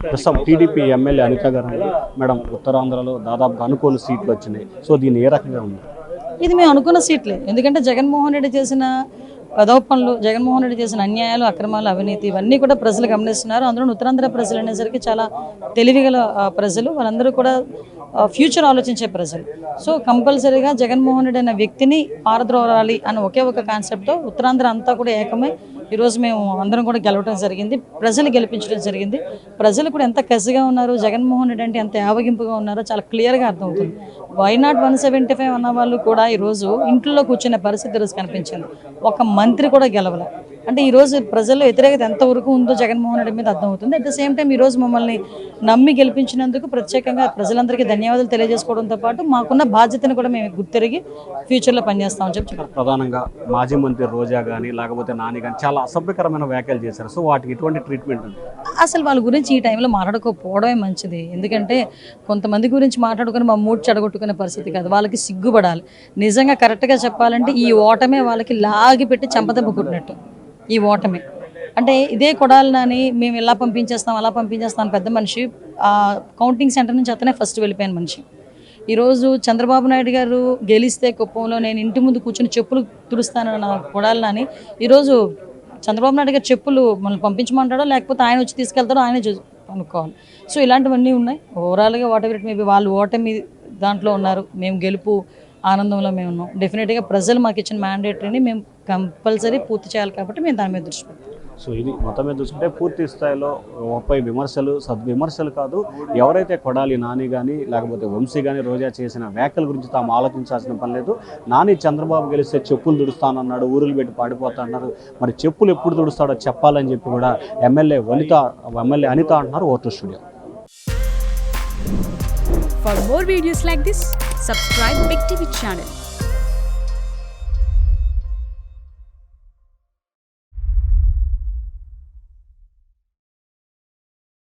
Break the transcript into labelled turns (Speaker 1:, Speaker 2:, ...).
Speaker 1: ప్రస్తుతం TDP MLA Anitha గారు madam ఉత్తరాంధ్రలో దాదాపుగా అనుకోని సీట్లు వచ్చినాయి. సో దీన్ని ఏ రకంగా ఉంది?
Speaker 2: ఇది మేము అనుకున్న సీట్లే. ఎందుకంటే జగన్మోహన్ రెడ్డి చేసిన పదోపనలు, జగన్మోహన్ రెడ్డి చేసిన అన్యాయాలు, అక్రమాలు, అవినీతి ఇవన్నీ కూడా ప్రజలు గమనిస్తున్నారు. అందులో ఉత్తరాంధ్ర ప్రజలు అనేసరికి చాలా తెలివిగల ప్రజలు, వాళ్ళందరూ కూడా ఫ్యూచర్ ఆలోచించే ప్రజలు. సో కంపల్సరీగా జగన్మోహన్ రెడ్డి అనే వ్యక్తిని పారద్రోలాలి అని ఒకే ఒక కాన్సెప్ట్తో ఉత్తరాంధ్ర అంతా కూడా ఏకమై ఈరోజు మేము అందరం కూడా గెలవడం జరిగింది. ప్రజలు గెలిపించడం జరిగింది. ప్రజలు కూడా ఎంత కసిగా ఉన్నారు, జగన్మోహన్ రెడ్డి అంటే ఎంత యావగింపుగా ఉన్నారో చాలా క్లియర్గా అర్థమవుతుంది. వైనాట్ 175 అన్న వాళ్ళు కూడా ఈరోజు ఇంట్లో కూర్చునే పరిస్థితి ఈరోజు కనిపించింది. ఒక మంత్రి కూడా గెలవలే. అంటే ఈరోజు ప్రజల్లో వ్యతిరేకత ఎంతవరకు ఉందో జగన్మోహన్ రెడ్డి మీద అర్థమవుతుంది. అట్ ద సేమ్ టైం ఈరోజు మమ్మల్ని నమ్మి గెలిపించినందుకు ప్రత్యేకంగా ప్రజలందరికీ ధన్యవాదాలు తెలియజేసుకోవడంతో పాటు మాకున్న బాధ్యతను కూడా మేము గుర్తిరిగి ఫ్యూచర్లో పనిచేస్తామని చెప్పి
Speaker 1: ప్రధానంగా మాజీ మంత్రి రోజా కానీ లేకపోతే నాని కానీ చాలా అసభ్యకరమైన వ్యాఖ్యలు చేశారు. సో వాటికి ఎటువంటి ట్రీట్మెంట్ ఉంది?
Speaker 2: అసలు వాళ్ళ గురించి ఈ టైంలో మాట్లాడుకోకపోవడమే మంచిది. ఎందుకంటే కొంతమంది గురించి మాట్లాడుకుని మా మూడ్ చెడగొట్టుకునే పరిస్థితి కాదు. వాళ్ళకి సిగ్గుపడాలి. నిజంగా కరెక్ట్గా చెప్పాలంటే ఈ ఓటమే వాళ్ళకి లాగి పెట్టి చంపదెబ్బ కొట్టినట్టు. ఈ ఓటమే అంటే ఇదే కొడాలని మేము ఇలా పంపించేస్తాం అలా పంపించేస్తాం పెద్ద మనిషి కౌంటింగ్ సెంటర్ నుంచి అతనే ఫస్ట్ వెళ్ళిపోయిన మనిషి. ఈరోజు చంద్రబాబు నాయుడు గారు గెలిస్తే కుప్పంలో నేను ఇంటి ముందు కూర్చొని చెప్పులు తుడుస్తాను నా కొడాలని ఈరోజు చంద్రబాబు నాయుడు గారు చెప్పులు మనల్ని పంపించమంటాడో లేకపోతే ఆయన వచ్చి తీసుకెళ్తాడో ఆయనే అనుకోవాలి. సో ఇలాంటివన్నీ ఉన్నాయి. ఓవరాల్గా వాట్ ఎవర్ ఇట్ మేబీ వాళ్ళు ఓటమి దాంట్లో ఉన్నారు, మేము గెలుపు ఆనందంలో మేము ఉన్నాం. డెఫినెట్గా ప్రజలు మాకు ఇచ్చిన మ్యాండేటరీని మేము కంపల్సరీ పూర్తి చేయాలి కాబట్టి మేము దాని మీద దృష్టి పెడతాం.
Speaker 1: సో ఇది మొత్తం మీద చూసుకుంటే పూర్తి స్థాయిలో పై విమర్శలు సద్విమర్శలు కాదు, ఎవరైతే కొడాలి నాని కానీ లేకపోతే వంశీ కానీ రోజా చేసిన వ్యాఖ్యల గురించి తాము ఆలోచించాల్సిన పని లేదు. నాని చంద్రబాబు గెలిస్తే చెప్పులు తుడుస్తానన్నాడు, ఊరులు పెట్టి పాడిపోతా అన్నారు. మరి చెప్పులు ఎప్పుడు తుడుస్తాడో చెప్పాలని చెప్పి కూడా ఎమ్మెల్యే అనిత అంటున్నారు voter studio.
Speaker 3: For more videos like this, subscribe Big TV channel.